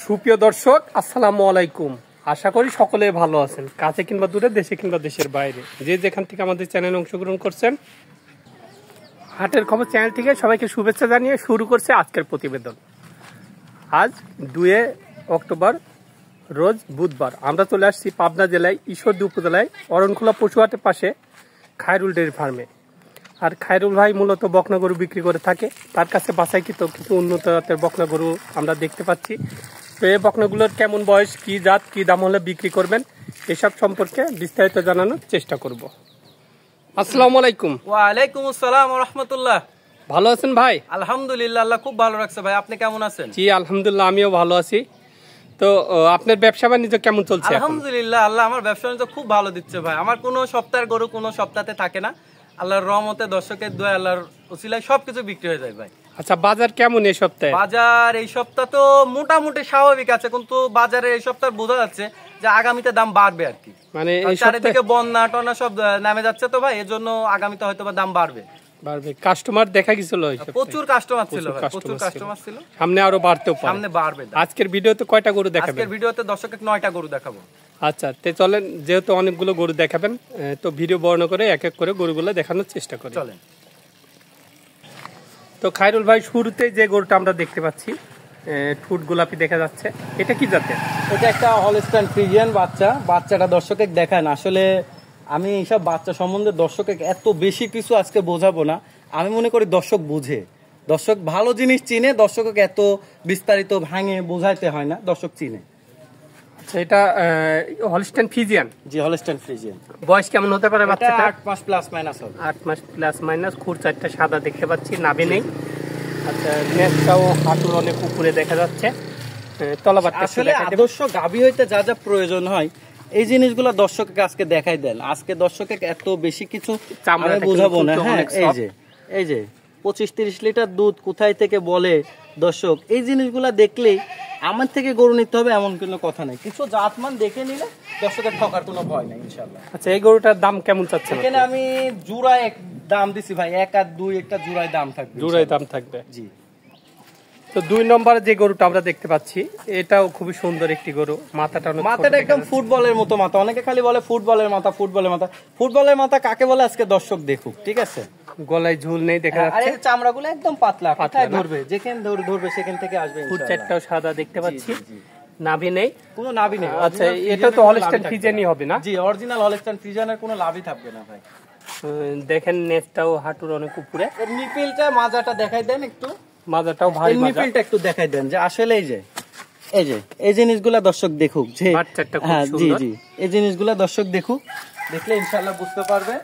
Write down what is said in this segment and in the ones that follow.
সুপ্রিয় দর্শক, আসসালামু আলাইকুম। আশা করি সকলে ভালো আছেন, কাছে কিংবা দূরে, দেশে কিংবা দেশের বাইরে, যে যেখান থেকে আমাদের চ্যানেলে অংশগ্রহণ করছেন। হাটের খবর চ্যানেল থেকে সবাইকে শুভেচ্ছা জানিয়ে শুরু করছে আজকের প্রতিবেদন। আজ 2 অক্টোবর, রোজ বুধবার। আমরা চলে আসছি পাবনা জেলায় ঈশ্বরদী উপজেলায় অরণখোলা পশুহাটের পাশে খায়রুল ডেয়ারি ফার্মে। আর খায়রুল ভাই মূলত বকনা গরু বিক্রি করে থাকে। তার কাছে বাছাইকৃত কিছু উন্নত জাতের বকনা গরু আমরা দেখতে পাচ্ছি। তো এই বকনাগুলোর কেমন বয়স, কি জাত, কি দাম হলে বিক্রি করবেন, এসব সম্পর্কে বিস্তারিত জানানোর চেষ্টা করব। আসসালামু আলাইকুম। ওয়ালাইকুম আসসালাম ওয়া রাহমাতুল্লাহ। ভালো আছেন ভাই? আলহামদুলিল্লাহ, আল্লাহ খুব ভালো রাখছে ভাই। আপনি কেমন আছেন? জি আলহামদুলিল্লাহ, আমিও ভালো আছি। তো আপনার ব্যবসা বাণিজ্য কেমন চলছে? আলহামদুলিল্লাহ, আল্লাহ আমার ব্যবসা বাণিজ্য খুব ভালো দিচ্ছে ভাই। আমার কোনো সপ্তাহের গরু কোনো সপ্তাহে থাকে না। আল্লাহর রহমতে, দর্শকের দোয়া, আল্লাহর ওসিলায় সবকিছু বিক্রি হয়ে যায় ভাই। আচ্ছা, বাজার কেমন এই সপ্তাহে? বাজার এই সপ্তাহ তো মোটামুটি স্বাভাবিক আছে, কিন্তু বাজারে এই সপ্তাহ বোঝা যাচ্ছে যে আগামীতে দাম বাড়বে আর কি। মানে চারিদিকে বন্যা টন্যা সব নামে যাচ্ছে তো ভাই, এজন্য আগামীতে হয়তো দাম বাড়বে। কাস্টমার দেখা গেছিল? প্রচুর কাস্টমার ছিল ভাই, প্রচুর কাস্টমার ছিল। সামনে আরো বাড়তেও পারে, সামনে বাড়বে। আজকের ভিডিওতে কয়টা গরু দেখাবেন? আজকের ভিডিওতে দর্শককে 9টা গরু দেখাবো। আচ্ছা, তে চলেন, যেহেতু অনেকগুলো গরু দেখাবেন, তো ভিডিও বর্ণনা করে এক এক করে গরুগুলো দেখানোর চেষ্টা করি। চলেন। তো খায়রুল ভাই, শুরুতে যে গরুটা আমরা দেখতে পাচ্ছি, ঠুট গোলাপি দেখা যাচ্ছে, এটা কি জাতের? এটা একটা হলস্টাইন ফ্রিজিয়ান বাচ্চা। বাচ্চাটা দর্শকে দেখান। আসলে আমি এইসব বাচ্চা সম্বন্ধে দর্শকে এত বেশি কিছু আজকে বোঝাবো না। আমি মনে করি দর্শক বুঝে, দর্শক ভালো জিনিস চিনে, দর্শককে এত বিস্তারিত ভাঙে বোঝাইতে হয় না, দর্শক চিনে। আচ্ছা, এটা হলস্টাইন ফ্রিজিয়ান? জি, হলস্টাইন ফ্রিজিয়ান। বয়স কেমন হতে পারে বাচ্চাটা? 8 মাস প্লাস মাইনাস হবে। 8 মাস প্লাস মাইনাস। খুর চারটা সাদা দেখতে পাচ্ছি, নাভি নেই। আচ্ছা, নেটটাও হাঁটুর অনেক উপরে দেখা যাচ্ছে। তলাবারটা আসলে আদর্শ গাভী হইতে যা যা প্রয়োজন হয়, এই জিনিসগুলো দর্শককে আজকে দেখাই দেন। আজকে দর্শককে এত বেশি কিছু আমি বুঝাবো না। হ্যাঁ, এই যে 25-30 লিটার দুধ কোথায় থেকে বলে দর্শক, এই জিনিসগুলা দেখলেই আমার থেকে গরু নিতে হবে এমন কোনো কথা নাই। কিছু জাতমান দেখে নিলে দর্শকের ঠকার কোনো ভয় নাই ইনশাআল্লাহ। আচ্ছা, এই গরুটার দাম কেমন চাচ্ছেন? এখানে আমি জোড়ায় এক দাম দিছি ভাই, 1 আর 2 একটা জোড়ায় দাম থাকবে। জোড়ায় দাম থাকবে, জি। তো 2 নম্বরে যে গরুটা আমরা দেখতে পাচ্ছি, এটাও খুবই সুন্দর একটি গরু। মাথাটা একদম ফুটবলের মতো মাথা। অনেকে খালি বলে ফুটবলের মাথা, ফুটবলের মাথা। ফুটবলের মাথা কাকে বলে আজকে দর্শক দেখুক, ঠিক আছে? গলায় ঝুল নেই দেখা যাচ্ছে, আর চামড়াগুলো একদম পাতলা, কোথায় ধরবে, যেখানে ধরবে সেখান থেকে আসবে ফুট ইনশাআল্লাহ। চারটাও সাদা দেখতে পাচ্ছি, নাভি নেই, কোনো নাভি নেই। আচ্ছা, এটা তো হলস্টাইন ফ্রিজিয়ানই হবে না? জি, অরিজিনাল হলস্টাইন ফ্রিজিয়ানের কোনো লাভই থাকবে না ভাই। দেখেন নেজটাও হাঁটুর অনেক উপরে। নিপিলটা, মাজাটা দেখাই দেন একটু। মাজাটাও ভারী মাজা। নিপিলটা একটু দেখাই দেন, যে আসলে এই জিনিসগুলা দর্শক দেখুক, যে হ্যাঁ জি জি, এই জিনিসগুলা দর্শক দেখুক, দেখলে ইনশাআল্লাহ বুঝতে পারবে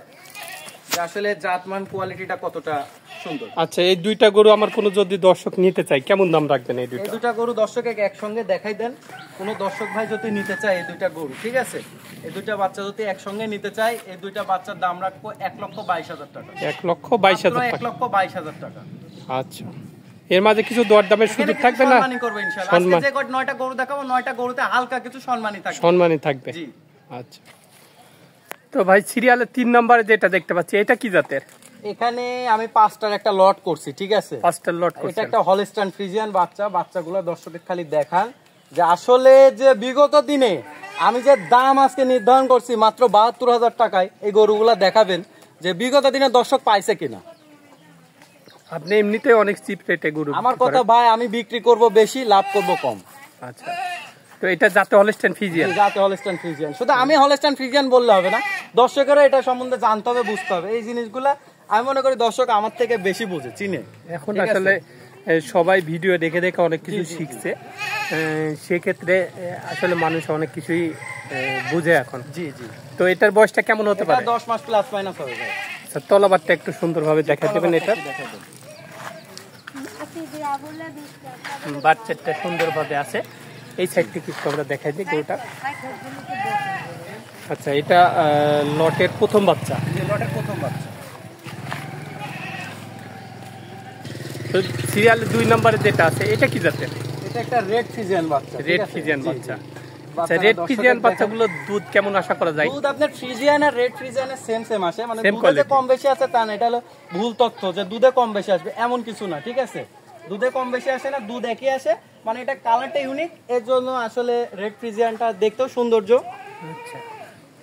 যে আসলে জাতমান কোয়ালিটিটা কতটা সুন্দর। আচ্ছা, এই 2টা গরু আমার কোনো যদি দর্শক নিতে চাই, কেমন দাম রাখবেন এই 2টা? এই 2টা গরু দর্শককে একসঙ্গে দেখাই দেন। কোনো দর্শক ভাই যদি নিতে চায় এই 2টা গরু, ঠিক আছে, এই 2টা বাচ্চা যদি একসঙ্গে নিতে চায়, এই 2টা বাচ্চার দাম রাখবো 1,22,000 টাকা। 1,22,000 টাকা? 1,22,000 টাকা। আচ্ছা, এর মাঝে কিছু দরদামের সুযোগ থাকবে না? সম্মানই করবে ইনশাআল্লাহ। আজকে যে 9টা গরু দেখাবো, 9টা গরুতে হালকা কিছু সম্মানই থাকবে। জি। আচ্ছা, তো ভাই সিরিয়ালের 3 নম্বরে যেটা দেখতে পাচ্ছি, এটা কি জাতের? এখানে আমি 5টার একটা লট করছি, ঠিক আছে? 5টার লট করছি। এটা একটা হলস্টাইন ফ্রিজিয়ান বাচ্চা। বাচ্চাগুলো দর্শকের খালি দেখান, যে আসলে যে বিগত দিনে আমি যে দাম আজকে নির্ধারণ করছি মাত্র 72,000 টাকায়, এই গরুগুলা দেখাবেন যে বিগত দিনে দর্শক পাইছে কিনা। আপনি এমনিতে অনেক চিপ রেটে গরু। আমার কথা ভাই, আমি বিক্রি করব বেশি, লাভ করব কম। আচ্ছা, তো এটা জাতে হলস্টাইন ফ্রিজিয়ান? জাতে হলস্টাইন ফ্রিজিয়ান। শুধু আমি হলস্টাইন ফ্রিজিয়ান বললে হবে না, দর্শকেরা এটা সম্বন্ধে জানতে হবে, বুঝতে হবে। এই জিনিসগুলা আমি মনে করি দর্শক আমার থেকে বেশি বুঝে, চিনে। এখন আসলে সবাই ভিডিও দেখে দেখে অনেক কিছু শিখছে, সেক্ষেত্রে আসলে মানুষ অনেক কিছুই বুঝে এখন। জি জি। তো এটার বয়সটা কেমন হতে পারে? 10 মাস প্লাস মাইনাস হবে ভাই। আচ্ছা, তলাবারটা একটু সুন্দরভাবে দেখা দেবেন। এটা বাচ্চাটা সুন্দরভাবে আছে। এই সাইড থেকে একটু আমরা দেখাই দিই গরুটা। আচ্ছা, এটা লটের প্রথম বাচ্চা? লটের প্রথম বাচ্চা। তো সিরিয়াল 2 নম্বরে যেটা আছে, এটা কি জাতের? এটা একটা রেড ফ্রিজিয়ান বাচ্চা। রেড ফ্রিজিয়ান বাচ্চা। আচ্ছা, রেড ফ্রিজিয়ান বাচ্চাগুলো দুধ কেমন আশা করা যায়? দুধ আপনার ফ্রিজিয়ান আর রেড ফ্রিজিয়ানের সেম আসে, মানে দুধে কম বেশি আছে তা না, এটা হলো ভুল তথ্য যে দুধে কম বেশি আসবে, এমন কিছু না, ঠিক আছে? দুধে কম বেশি আসে না, দুধ একই আসে, মানে এটা কালারটা ইউনিক, এর জন্য আসলে রেড ফ্রিজিয়ানটা দেখতেও সৌন্দর্য। আচ্ছা,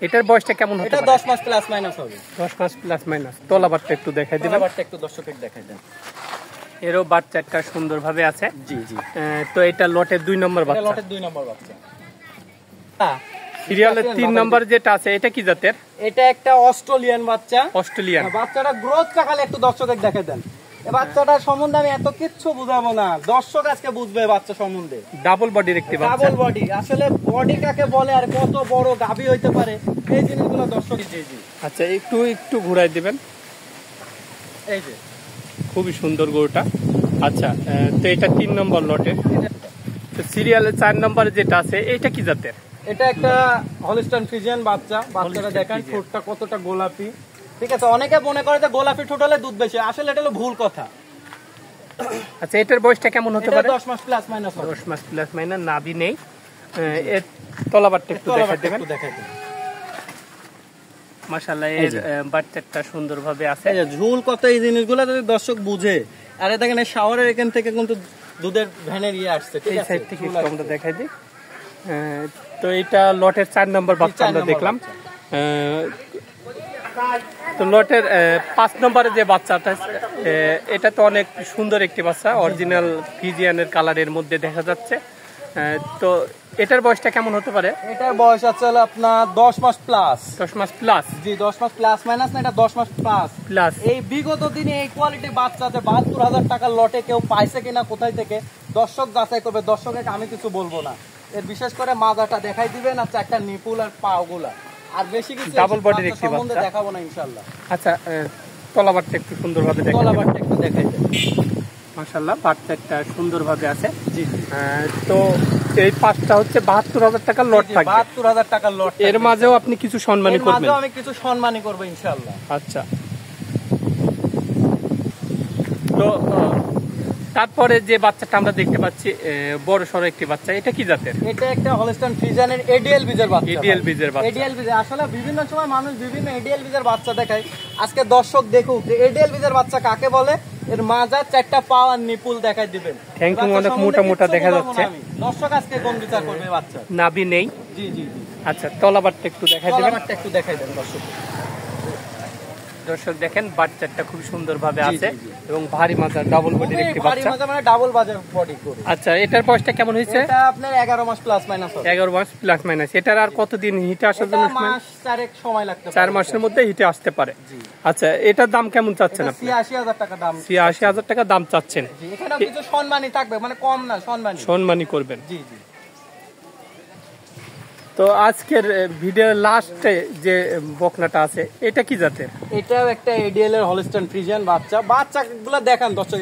এটার বয়সটা কেমন হতে এটা পারে? 10 মাস প্লাস মাইনাস হবে। 10 মাস প্লাস মাইনাস। তলাবারটা একটু দেখাই দিবেন। তলাবারটা একটু দর্শকের দেখাই দেন। এরও বাচ্চাটা সুন্দরভাবে আছে। জি জি। তো এটা লটের 2 নম্বর এটা বাচ্চা। লটের 2 নম্বর বাচ্চা। হ্যাঁ, সিরিয়ালের 3 নম্বর যেটা আছে এটা কি জাতের? এটা একটা অস্ট্রেলিয়ান বাচ্চা। অস্ট্রেলিয়ান। বাচ্চাটা গ্রোথটা খালি একটু দর্শকের দেখাই দেন। এই বাচ্চাটার সম্বন্ধে আমি এত কিচ্ছু বুঝাবো না, দর্শক আজকে বুঝবে বাচ্চা সম্বন্ধে। ডাবল বডির একটি বাচ্চা। ডাবল বডি, আসলে বডি কাকে বলে আর কত বড় গাভী হইতে পারে এই জিনিসগুলো দর্শক। জি জি। আচ্ছা, একটু ঘুরাই দিবেন। এই যে খুবই সুন্দর গরুটা। আচ্ছা, তো এটা 3 নম্বর লটে। তো সিরিয়ালের 4 নম্বরে যেটা আছে এটা কি জাতের? এটা একটা হলিস্টাইন ফ্রিজিয়ান বাচ্চা। বাচ্চাটা দেখেন ঠোঁটটা কতটা গোলাপি, ঠিক আছে। অনেকে মনে করে যে গোলাপি ঠোঁট হলে দুধ বেশি, আসলে এটা হলো ভুল কথা। আচ্ছা, এটার বয়সটা কেমন হতে পারে? 10 মাস প্লাস মাইনাস। 10 মাস প্লাস মাইনাস, নাভি নেই। এর তলাবারটা একটু দেখাই দেবেন। মাশাআল্লাহ, এর বাচ্চাটা সুন্দরভাবে আছে। এই যে ঝুল কত, এই জিনিসগুলো যদি দর্শক বুঝে। আর এই দেখেন শাওয়ারের এখান থেকে কিন্তু দুধের ভ্যানের আসছে, ঠিক এই আছে। সাইড থেকে একটু আমরা দেখাই দিই। তো এটা লটের 4 নম্বর বাচ্চা আমরা দেখলাম। তো লটের 5 নম্বরে যে বাচ্চাটা, এটা তো অনেক সুন্দর একটি বাচ্চা, অরিজিনাল ফিজিয়ানের কালারের মধ্যে দেখা যাচ্ছে। তো এটার বয়সটা কেমন হতে পারে? এটার বয়স আছে হলো আপনার 10 মাস প্লাস। 10 মাস প্লাস। জি, 10 মাস প্লাস মাইনাস না, এটা 10 মাস প্লাস প্লাস। এই বিগত দিনে এই কোয়ালিটি বাচ্চা আছে 72,000 টাকার লটে কেউ পাইছে কিনা, কোথায় থেকে, দর্শক যাচাই করবে। দর্শককে আমি কিছু বলবো না। এর বিশেষ করে মাজাটা দেখাই দিবেন, আচ্ছা একটা নিপুল আর পাগুলা, আর বেশি কিছু ডাবল বডির একটি সম্বন্ধে বাচ্চা দেখাবো না ইনশাআল্লাহ। আচ্ছা, তলাবারটা একটু সুন্দরভাবে দেখাই। তলাবারটা একটু দেখাই দেন। মাশাআল্লাহ, বাচ্চাটা সুন্দরভাবে আছে। জি। তো এই পাঁচটা হচ্ছে 72,000 টাকার লট থাকবে। 72,000 টাকার লট। এর মাঝেও আপনি কিছু সম্মানী করবেন? এর মাঝেও আমি কিছু সম্মানী করব ইনশাআল্লাহ। আচ্ছা, তো তারপরে যে বাচ্চাটা আমরা দেখতে পাচ্ছি, বড় সড়ো একটি বাচ্চা, এটা কি জাতের? এটা একটা হলস্টাইন ফ্রিজিয়ানের এডিএল বীজের বাচ্চা। এডিএল বীজের বাচ্চা। এডিএল বীজ, আসলে বিভিন্ন সময় মানুষ বিভিন্ন এডিএল বীজের বাচ্চা দেখায়। আজকে দর্শক দেখুক যে এডিএল বীজের বাচ্চা কাকে বলে। এর মাজা 4টা পা আর নিপুল দেখাই দিবেন। থ্যাঙ্কিং অনেক মোটা মোটা দেখা যাচ্ছে। দর্শক আজকে কোন বিচার করবে বাচ্চা? নাভি নেই। জি জি। আচ্ছা, তলাবারটা একটু দেখাই দিবেন। তলাবারটা একটু দেখাই দেন দর্শক। দর্শক দেখেন, বাচ্চাটা খুব সুন্দরভাবে আছে এবং ভারী মাজা, ডাবল বডির একটি ভারী বাচ্চা। মাজা মানে ডাবল বাজার বডি করে। আচ্ছা, এটার বয়সটা কেমন হয়েছে? এটা আপনার 11 মাস প্লাস মাইনাস হবে। 11 মাস প্লাস মাইনাস। এটার আর কতদিন হিটে আসার জন্য? মাস 4 সময় লাগতে পারে। 4 মাসের মধ্যে হিটে আসতে পারে। আচ্ছা, এটার দাম কেমন চাচ্ছেন আপনি? ৮৬,০০০ টাকা দাম। ৮৬,০০০ টাকা দাম চাচ্ছেন। জি, এখানে কিছু সম্মানী থাকবে, মানে কম না, সম্মানী। সম্মানী করবেন। জি জি। তো আজকের ভিডিওর লাস্টে যে বকনাটা আছে, এটা কি জাতের? এটাও একটা এডিএল এর হলস্টাইন ফ্রিজিয়ান বাচ্চা। বাচ্চাগুলো দেখান দর্শক,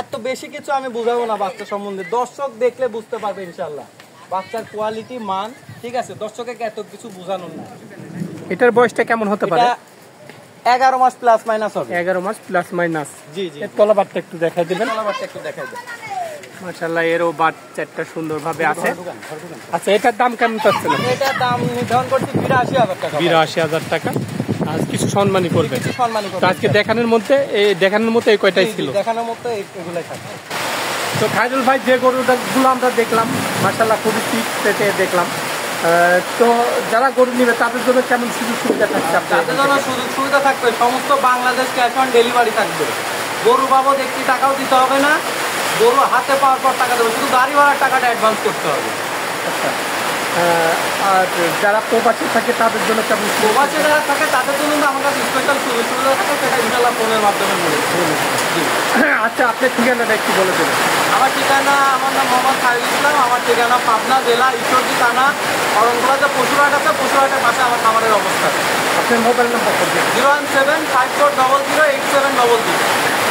এত বেশি কিছু আমি বুঝাবো না বাচ্চা সম্বন্ধে, দর্শক দেখলে বুঝতে পারবে ইনশাআল্লাহ বাচ্চার কোয়ালিটি, মান, ঠিক আছে। দর্শককে এত কিছু বোঝানোর না। এটার বয়সটা কেমন হতে পারে? 11 মাস প্লাস মাইনাস হবে। 11 মাস প্লাস মাইনাস। জি জি। এর তলাবারটা একটু দেখাই দিবেন। তলাবারটা একটু দেখাই দেন। মাশাআল্লাহ, এরও বাচ্চাটা সুন্দরভাবে আছে। আচ্ছা, এটার দাম কেমন চাচ্ছেন? এটার দাম নির্ধারণ করছি ৮২,০০০ টাকা। ৮২,০০০ টাকা। আর কিছু সম্মানী করবেন। কিছু সম্মানী করবেন। তো আজকে দেখানোর মধ্যে এই কয়টাই ছিল। দেখানোর মতো এগুলাই থাকবে। তো খায়রুল ভাই, যে গরুগুলো আমরা দেখলাম, মাশাআল্লাহ খুবই ঠিক পেটে দেখলাম। তো যারা গরু নিবে তাদের জন্য কেমন সুযোগ সুবিধা থাকছে? তাদের জন্য সুযোগ সুবিধা থাকবে, সমস্ত বাংলাদেশ ক্যাশ অন ডেলিভারি থাকবে। গরু বাবদ একটি টাকাও দিতে হবে না, গরু হাতে পাওয়ার পর টাকা দেবে, শুধু গাড়ি ভাড়ার টাকাটা অ্যাডভান্স করতে হবে। আচ্ছা, আর যারা প্রবাসী থাকে তাদের জন্য কেমন? প্রবাসী যারা থাকে তাদের জন্য আমার কাছে স্পেশাল সুযোগ সুবিধা থাকে, সেটা ইনশাআল্লাহ ফোনের মাধ্যমে বলে। আচ্ছা, আপনার ঠিকানাটা একটু বলে দেবেন। আমার ঠিকানা, আমার নাম মোহাম্মদ খায়রুল ইসলাম। আমার ঠিকানা পাবনা জেলা ঈশ্বরদী থানা, অরণকুলা যে পশুরহাট আছে, পশুরহাটের পাশে আমার খামারের অবস্থান। আপনার মোবাইল নাম্বার বলবেন? 01754008700।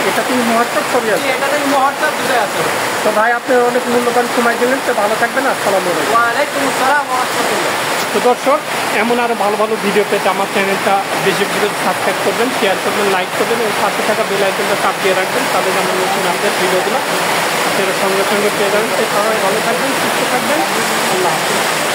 এটা তুমি মহাত্মার ছবি আছে? এটাতে মহাত্মার দুটোই আছে। তো ভাই, আপনি অনেক মূল্যবান সময় দিলেন, তো ভালো থাকবেন। আসসালামু আলাইকুম। ওয়ালাইকুম আসসালাম ওয়া রাহমাতুল্লাহ। তো দর্শক, এমন আরো ভালো ভালো ভিডিও পেতে আমার চ্যানেলটা বেশি সাবস্ক্রাইব করবেন, শেয়ার করবেন, লাইক করবেন এবং পাশে থাকা বেল আইকনটা চাপ দিয়ে রাখবেন। তাদের আমার নতুন আপডেট ভিডিওগুলো আপনারা সঙ্গে সঙ্গে পেয়ে যাবেন। সবাই ভালো থাকবেন, সুস্থ থাকবেন। আল্লাহ হাফেজ।